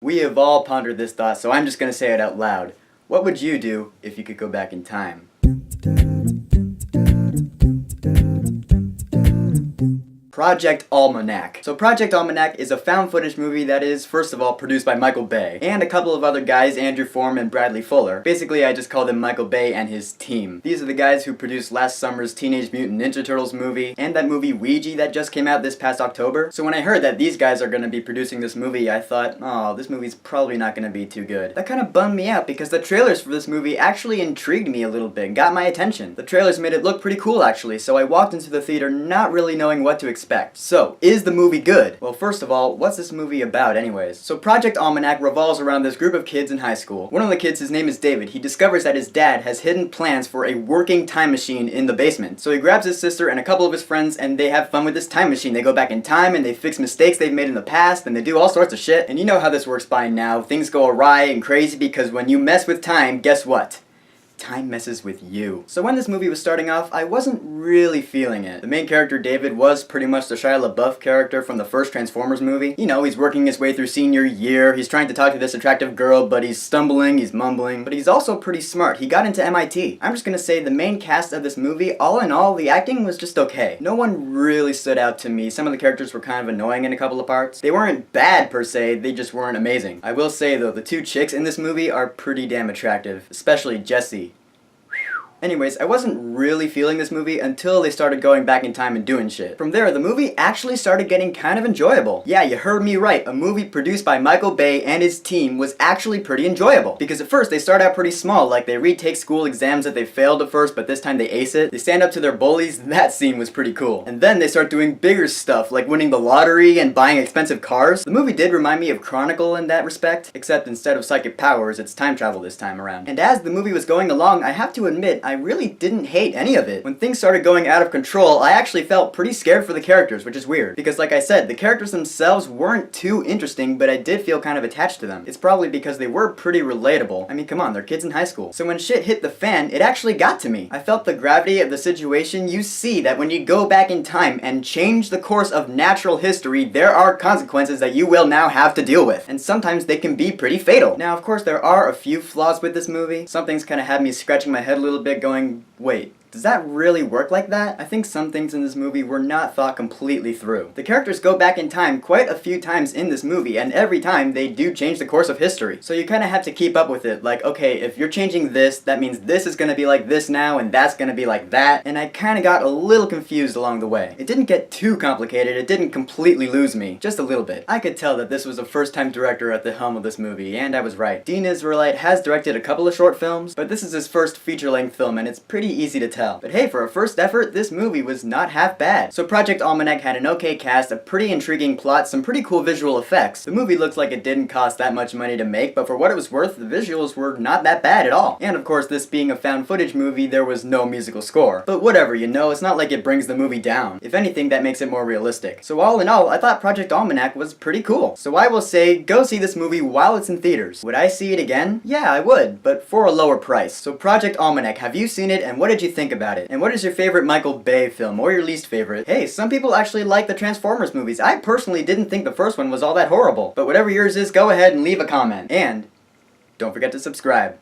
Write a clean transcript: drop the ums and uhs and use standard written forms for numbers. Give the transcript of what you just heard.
We have all pondered this thought, so I'm just gonna say it out loud. What would you do if you could go back in time? Project Almanac. So Project Almanac is a found footage movie that is, first of all, produced by Michael Bay and a couple of other guys, Andrew Form and Bradley Fuller. Basically, I just call them Michael Bay and his team. These are the guys who produced last summer's Teenage Mutant Ninja Turtles movie and that movie Ouija that just came out this past October. So when I heard that these guys are going to be producing this movie, I thought, oh, this movie's probably not going to be too good. That kind of bummed me out because the trailers for this movie actually intrigued me a little bit, got my attention. The trailers made it look pretty cool actually, so I walked into the theater not really knowing what to expect. So, is the movie good? Well, first of all, what's this movie about anyways? So Project Almanac revolves around this group of kids in high school. One of the kids, his name is David. He discovers that his dad has hidden plans for a working time machine in the basement. So he grabs his sister and a couple of his friends and they have fun with this time machine. They go back in time and they fix mistakes they've made in the past and they do all sorts of shit. And you know how this works by now. Things go awry and crazy because when you mess with time, guess what? Time messes with you. So when this movie was starting off, I wasn't really feeling it. The main character, David, was pretty much the Shia LaBeouf character from the first Transformers movie. You know, he's working his way through senior year, he's trying to talk to this attractive girl, but he's stumbling, he's mumbling, but he's also pretty smart. He got into MIT. I'm just gonna say the main cast of this movie, all in all, the acting was just okay. No one really stood out to me. Some of the characters were kind of annoying in a couple of parts. They weren't bad per se, they just weren't amazing. I will say though, the two chicks in this movie are pretty damn attractive, especially Jessie. Anyways, I wasn't really feeling this movie until they started going back in time and doing shit. From there, the movie actually started getting kind of enjoyable. Yeah, you heard me right. A movie produced by Michael Bay and his team was actually pretty enjoyable. Because at first, they start out pretty small, like they retake school exams that they failed at first, but this time they ace it. They stand up to their bullies, that scene was pretty cool. And then they start doing bigger stuff, like winning the lottery and buying expensive cars. The movie did remind me of Chronicle in that respect, except instead of psychic powers, it's time travel this time around. And as the movie was going along, I have to admit, I really didn't hate any of it. When things started going out of control, I actually felt pretty scared for the characters, which is weird. Because like I said, the characters themselves weren't too interesting, but I did feel kind of attached to them. It's probably because they were pretty relatable. I mean, come on, they're kids in high school. So when shit hit the fan, it actually got to me. I felt the gravity of the situation. You see that when you go back in time and change the course of natural history, there are consequences that you will now have to deal with. And sometimes they can be pretty fatal. Now, of course, there are a few flaws with this movie. Some things kind of had me scratching my head a little bit going, wait, does that really work like that? I think some things in this movie were not thought completely through. The characters go back in time quite a few times in this movie, and every time they do change the course of history. So you kind of have to keep up with it, like, okay, if you're changing this, that means this is gonna be like this now, and that's gonna be like that, and I kind of got a little confused along the way. It didn't get too complicated, it didn't completely lose me, just a little bit. I could tell that this was a first-time director at the helm of this movie, and I was right. Dean Israelite has directed a couple of short films, but this is his first feature-length film, and it's pretty easy to tell. But hey, for a first effort, this movie was not half bad. So Project Almanac had an okay cast, a pretty intriguing plot, some pretty cool visual effects. The movie looks like it didn't cost that much money to make, but for what it was worth, the visuals were not that bad at all. And of course, this being a found footage movie, there was no musical score. But whatever, you know, it's not like it brings the movie down. If anything, that makes it more realistic. So all in all, I thought Project Almanac was pretty cool. So I will say, go see this movie while it's in theaters. Would I see it again? Yeah, I would, but for a lower price. So Project Almanac, have you seen it, and what did you think about it? And what is your favorite Michael Bay film, or your least favorite? Hey, some people actually like the Transformers movies. I personally didn't think the first one was all that horrible. But whatever yours is, go ahead and leave a comment. And don't forget to subscribe.